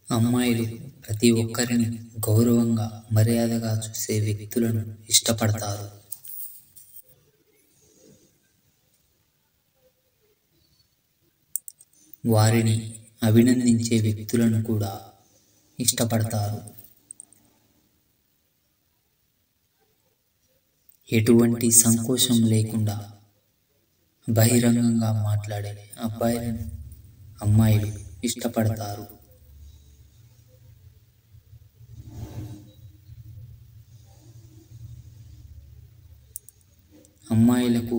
అమ్మాయిలు ప్రతి ఒక్కరిని గౌరవంగా, మర్యాదగా చూసే వ్యక్తులను ఇష్టపడతారు. వారిని అభినందించే వ్యక్తులను కూడా ఇష్టపడతారు. ఎటువంటి సంకోచం లేకుండా బహిరంగంగా మాట్లాడే అబ్బాయిలను అమ్మాయిలు ఇష్టపడతారు. అమ్మాయిలకు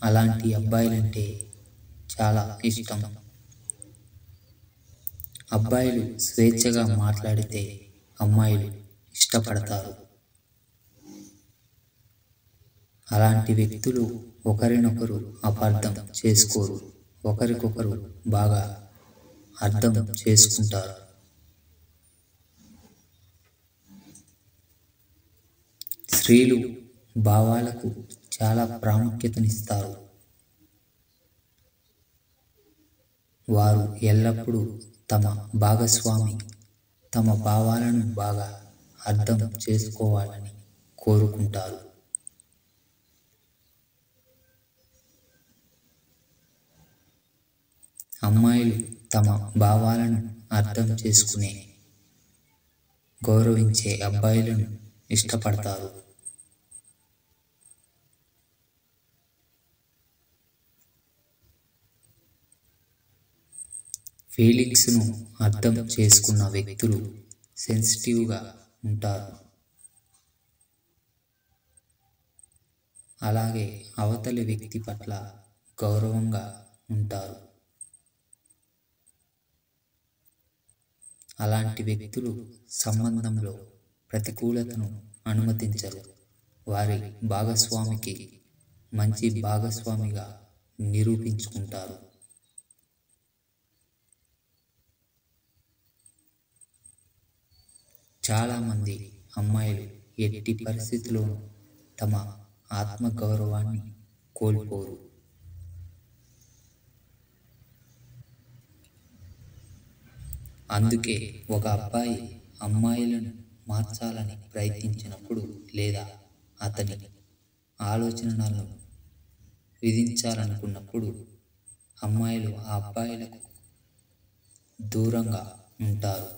అలాంటి అబ్బాయిలంటే చాలా ఇష్టం. అబ్బాయిలు స్వేచ్ఛగా మాట్లాడితే అమ్మాయిలు ఇష్టపడతారు. అలాంటి వ్యక్తులు ఒకరినొకరు అపార్థం చేసుకోరు, ఒకరికొకరు బాగా అర్థం చేసుకుంటారు. స్త్రీలు భావాలకు చాలా ప్రాముఖ్యతనిస్తారు. వారు ఎల్లప్పుడూ తమ భాగస్వామి తమ భావాలను బాగా అర్థం చేసుకోవాలని కోరుకుంటారు. అమ్మాయిలు తమ భావాలను అర్థం చేసుకునే, గౌరవించే అబ్బాయిలను ఇష్టపడతారు. ఫీలింగ్స్ను అర్థం చేసుకున్న వ్యక్తులు సెన్సిటివ్గా ఉంటారు. అలాగే అవతలి వ్యక్తి పట్ల గౌరవంగా ఉంటారు. అలాంటి వ్యక్తులు సంబంధంలో ప్రతికూలతను అనుమతించరు. వారి భాగస్వామికి మంచి భాగస్వామిగా నిరూపించుకుంటారు. చాలామంది అమ్మాయిలు ఎట్టి పరిస్థితుల్లోనూ తమ ఆత్మగౌరవాన్ని కోల్పోరు. అందుకే ఒక అబ్బాయి అమ్మాయిలను మార్చాలని ప్రయత్నించినప్పుడు లేదా అతని ఆలోచనలను విధించాలనుకున్నప్పుడు అమ్మాయిలు ఆ అబ్బాయిలకు దూరంగా ఉంటారు.